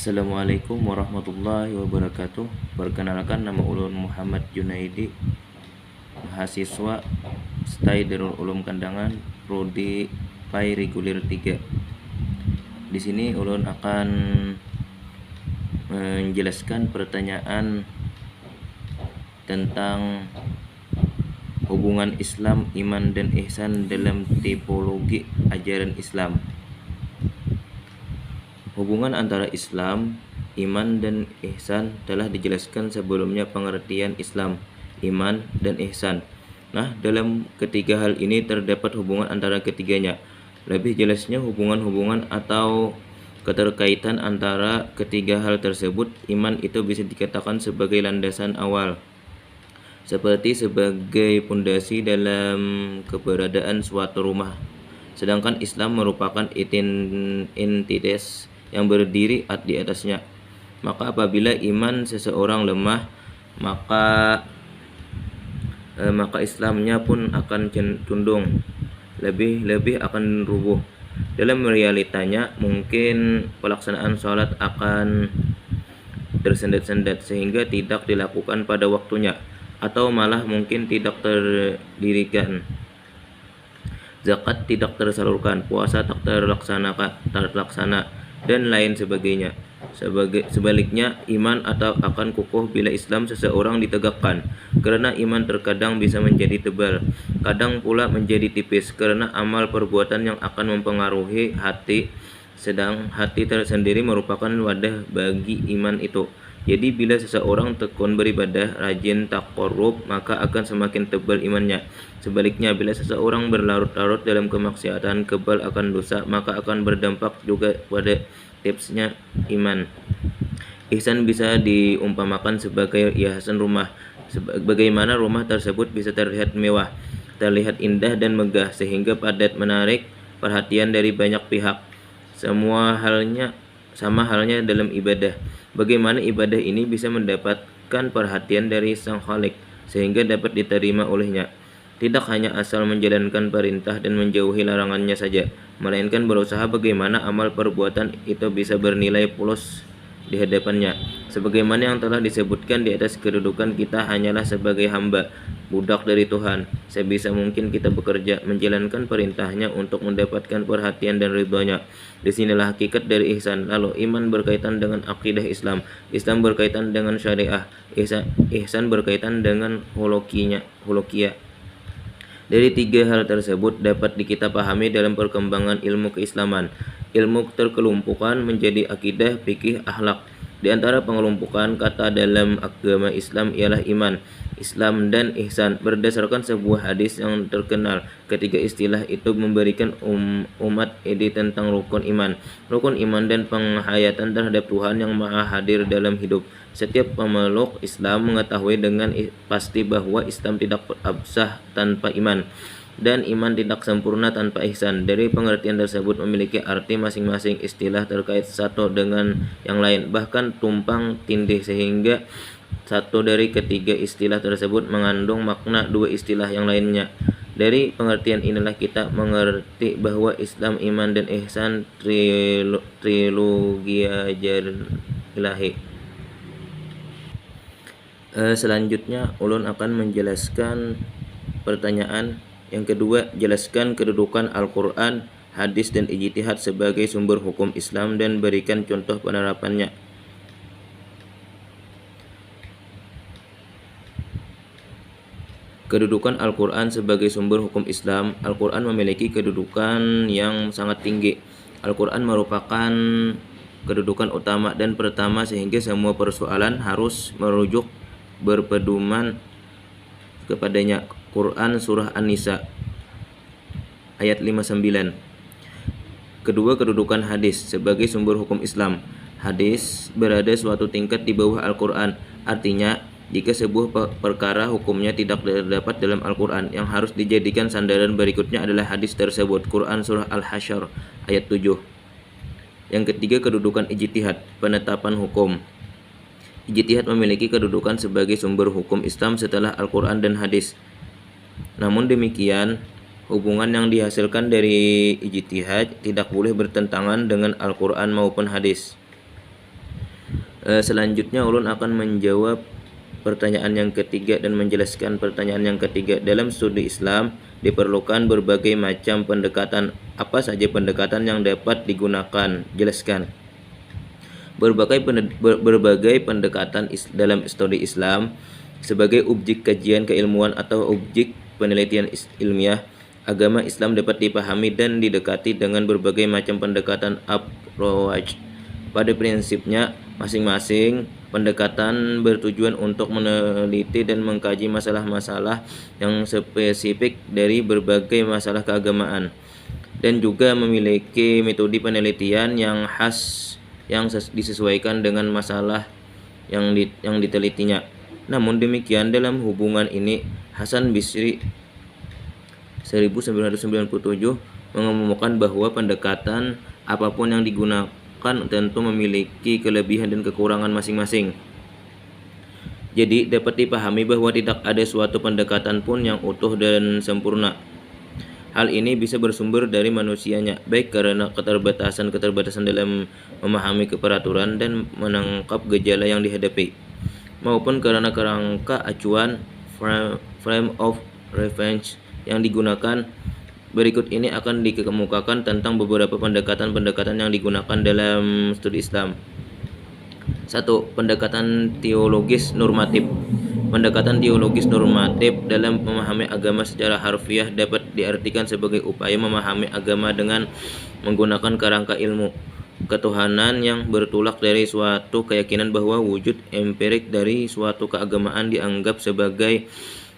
Assalamualaikum warahmatullahi wabarakatuh. Perkenalkan, nama ulun Muhammad Junaidi, mahasiswa STAI Darul Ulum Kandangan, prodi PAI Reguler 3. Di sini ulun akan menjelaskan pertanyaan tentang hubungan Islam, iman dan ihsan dalam tipologi ajaran Islam. Hubungan antara Islam, iman, dan ihsan telah dijelaskan sebelumnya. Pengertian Islam, iman, dan ihsan. Nah, dalam ketiga hal ini terdapat hubungan antara ketiganya. Lebih jelasnya, hubungan-hubungan atau keterkaitan antara ketiga hal tersebut. Iman itu bisa dikatakan sebagai landasan awal, seperti sebagai pondasi dalam keberadaan suatu rumah. Sedangkan Islam merupakan entitas yang berdiri di atasnya. Maka apabila iman seseorang lemah, maka Islamnya pun akan condong lebih akan rubuh. Dalam realitanya, mungkin pelaksanaan sholat akan tersendat-sendat sehingga tidak dilakukan pada waktunya, atau malah mungkin tidak terdirikan. Zakat tidak tersalurkan, puasa tak terlaksana, dan lain sebagainya. Sebaliknya, iman akan kukuh bila Islam seseorang ditegakkan, karena iman terkadang bisa menjadi tebal, kadang pula menjadi tipis, karena amal perbuatan yang akan mempengaruhi hati, sedang hati tersendiri merupakan wadah bagi iman itu. Jadi bila seseorang tekun beribadah, rajin taqarrub, maka akan semakin tebal imannya. Sebaliknya, bila seseorang berlarut-larut dalam kemaksiatan, kebal akan dosa, maka akan berdampak juga pada tipsnya iman. Ihsan bisa diumpamakan sebagai hiasan rumah. Bagaimana rumah tersebut bisa terlihat mewah, terlihat indah dan megah, sehingga padat menarik perhatian dari banyak pihak. Sama halnya dalam ibadah. Bagaimana ibadah ini bisa mendapatkan perhatian dari Sang Khalik sehingga dapat diterima olehnya. Tidak hanya asal menjalankan perintah dan menjauhi larangannya saja, melainkan berusaha bagaimana amal perbuatan itu bisa bernilai plus di hadapannya. Sebagaimana yang telah disebutkan di atas, kedudukan kita hanyalah sebagai hamba, budak dari Tuhan. Sebisa mungkin kita bekerja menjalankan perintahnya untuk mendapatkan perhatian dan ridhonya. Disinilah hakikat dari ihsan. Lalu iman berkaitan dengan akidah Islam, Islam berkaitan dengan syariah, ihsan berkaitan dengan hulukiyah. Dari tiga hal tersebut dapat kita pahami dalam perkembangan ilmu keislaman. Ilmu terkelumpukan menjadi akidah, fikih, akhlak. Di antara pengelumpukan kata dalam agama Islam ialah iman, Islam, dan ihsan. Berdasarkan sebuah hadis yang terkenal, ketiga istilah itu memberikan umat ide tentang rukun iman, dan penghayatan terhadap Tuhan yang maha hadir dalam hidup. Setiap pemeluk Islam mengetahui dengan pasti bahwa Islam tidak absah tanpa iman, dan iman tidak sempurna tanpa ihsan. Dari pengertian tersebut memiliki arti masing-masing istilah terkait satu dengan yang lain, bahkan tumpang tindih, sehingga satu dari ketiga istilah tersebut mengandung makna dua istilah yang lainnya. Dari pengertian inilah kita mengerti bahwa Islam, iman, dan ihsan trilogi ajaran ilahi. Selanjutnya ulun akan menjelaskan pertanyaan yang kedua. Jelaskan kedudukan Al-Quran, hadis, dan ijtihad sebagai sumber hukum Islam dan berikan contoh penerapannya. Kedudukan Al-Quran sebagai sumber hukum Islam. Al-Quran memiliki kedudukan yang sangat tinggi. Al-Quran merupakan kedudukan utama dan pertama, sehingga semua persoalan harus merujuk berpedoman kepadanya. Quran Surah An-Nisa ayat 59. Kedua, kedudukan hadis sebagai sumber hukum Islam. Hadis berada suatu tingkat di bawah Al-Quran. Artinya, jika sebuah perkara hukumnya tidak terdapat dalam Al-Quran, yang harus dijadikan sandaran berikutnya adalah hadis tersebut. Quran Surah Al-Hasyr ayat 7. Yang ketiga, kedudukan ijtihad, penetapan hukum. Ijtihad memiliki kedudukan sebagai sumber hukum Islam setelah Al-Quran dan hadis. Namun demikian, hubungan yang dihasilkan dari ijtihad tidak boleh bertentangan dengan Al-Quran maupun hadis. Selanjutnya ulun akan menjawab pertanyaan yang ketiga dan menjelaskan pertanyaan yang ketiga. Dalam studi Islam diperlukan berbagai macam pendekatan. Apa saja pendekatan yang dapat digunakan? Jelaskan. Berbagai pendekatan dalam studi Islam sebagai objek kajian keilmuan atau objek penelitian ilmiah. Agama Islam dapat dipahami dan didekati dengan berbagai macam pendekatan approach. Pada prinsipnya, masing-masing pendekatan bertujuan untuk meneliti dan mengkaji masalah-masalah yang spesifik dari berbagai masalah keagamaan, dan juga memiliki metode penelitian yang khas yang disesuaikan dengan masalah yang ditelitinya. Namun demikian, dalam hubungan ini Hasan Bisri 1997 mengemukakan bahwa pendekatan apapun yang digunakan tentu memiliki kelebihan dan kekurangan masing-masing. Jadi dapat dipahami bahwa tidak ada suatu pendekatan pun yang utuh dan sempurna. Hal ini bisa bersumber dari manusianya, baik karena keterbatasan dalam memahami keperaturan dan menangkap gejala yang dihadapi, maupun karena kerangka acuan frame of reference yang digunakan. Berikut ini akan dikemukakan tentang beberapa pendekatan-pendekatan yang digunakan dalam studi Islam. 1. Pendekatan teologis normatif. Pendekatan teologis normatif dalam memahami agama secara harfiah dapat diartikan sebagai upaya memahami agama dengan menggunakan kerangka ilmu ketuhanan yang bertolak dari suatu keyakinan bahwa wujud empirik dari suatu keagamaan dianggap sebagai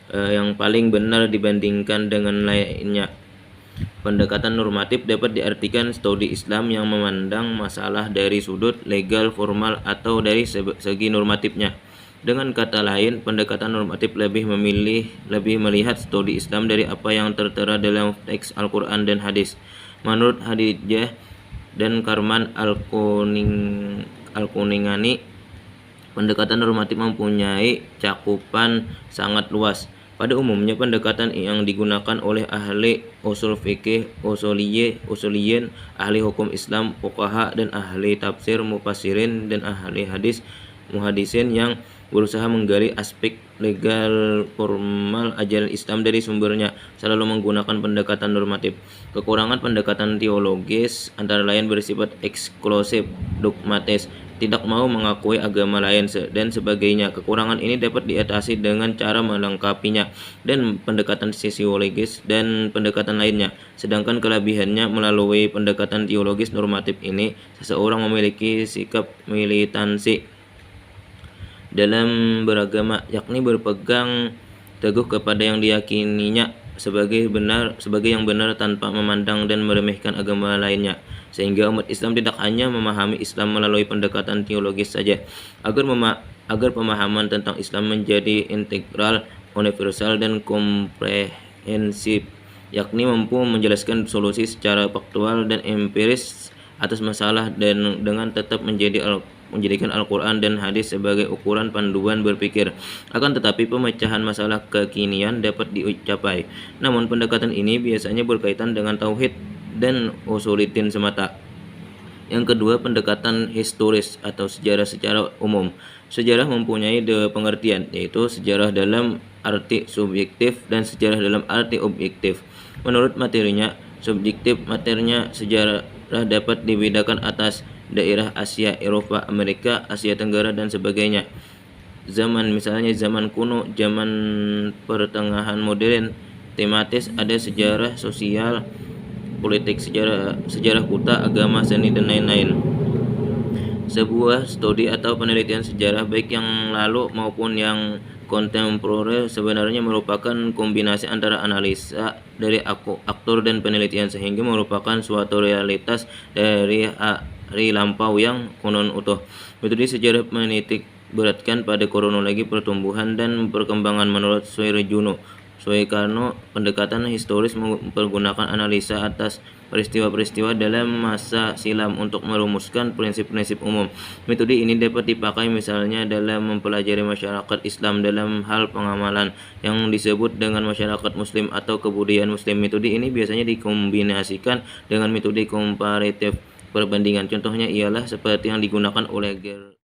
yang paling benar dibandingkan dengan lainnya. Pendekatan normatif dapat diartikan studi Islam yang memandang masalah dari sudut legal, formal, atau dari segi normatifnya. Dengan kata lain, pendekatan normatif lebih melihat studi Islam dari apa yang tertera dalam teks Al-Quran dan hadis. Menurut Hadijah dan Karman Al-Kuningani, pendekatan normatif mempunyai cakupan sangat luas. Pada umumnya, pendekatan yang digunakan oleh ahli usul fikih, usuliyin, ahli hukum Islam, fuqaha, dan ahli tafsir, mufassirin, dan ahli hadis, muhadisin yang berusaha menggali aspek legal formal ajaran Islam dari sumbernya, selalu menggunakan pendekatan normatif. Kekurangan pendekatan teologis antara lain bersifat eksklusif, dogmatis, tidak mau mengakui agama lain, dan sebagainya. Kekurangan ini dapat diatasi dengan cara melengkapinya dan pendekatan sosiologis dan pendekatan lainnya. Sedangkan kelebihannya, melalui pendekatan teologis normatif ini, seseorang memiliki sikap militansi dalam beragama, yakni berpegang teguh kepada yang diyakininya sebagai yang benar tanpa memandang dan meremehkan agama lainnya, sehingga umat Islam tidak hanya memahami Islam melalui pendekatan teologis saja. Agar pemahaman tentang Islam menjadi integral, universal, dan komprehensif, yakni mampu menjelaskan solusi secara faktual dan empiris atas masalah dan dengan tetap menjadikan Al-Quran dan hadis sebagai ukuran panduan berpikir. Akan tetapi pemecahan masalah kekinian dapat dicapai. Namun pendekatan ini biasanya berkaitan dengan tauhid dan usuluddin semata. Yang kedua, pendekatan historis atau sejarah secara umum. Sejarah mempunyai dua pengertian, yaitu sejarah dalam arti subjektif dan sejarah dalam arti objektif. Menurut materinya subjektif, materinya sejarah dapat dibedakan atas daerah Asia, Eropa, Amerika, Asia Tenggara, dan sebagainya. Misalnya zaman kuno, zaman pertengahan modern. Tematis ada sejarah sosial, politik, sejarah kota, agama, seni, dan lain-lain. Sebuah studi atau penelitian sejarah, baik yang lalu maupun yang kontemporer, sebenarnya merupakan kombinasi antara analisa dari aktor dan penelitian, sehingga merupakan suatu realitas dari hari lampau yang konon utuh. Metode sejarah menitik beratkan pada kronologi pertumbuhan dan perkembangan. Menurut Soekarno, pendekatan historis mempergunakan analisa atas peristiwa-peristiwa dalam masa silam untuk merumuskan prinsip-prinsip umum. Metode ini dapat dipakai misalnya dalam mempelajari masyarakat Islam dalam hal pengamalan yang disebut dengan masyarakat Muslim atau kebudayaan Muslim. Metode ini biasanya dikombinasikan dengan metode komparatif perbandingan. Contohnya ialah seperti yang digunakan oleh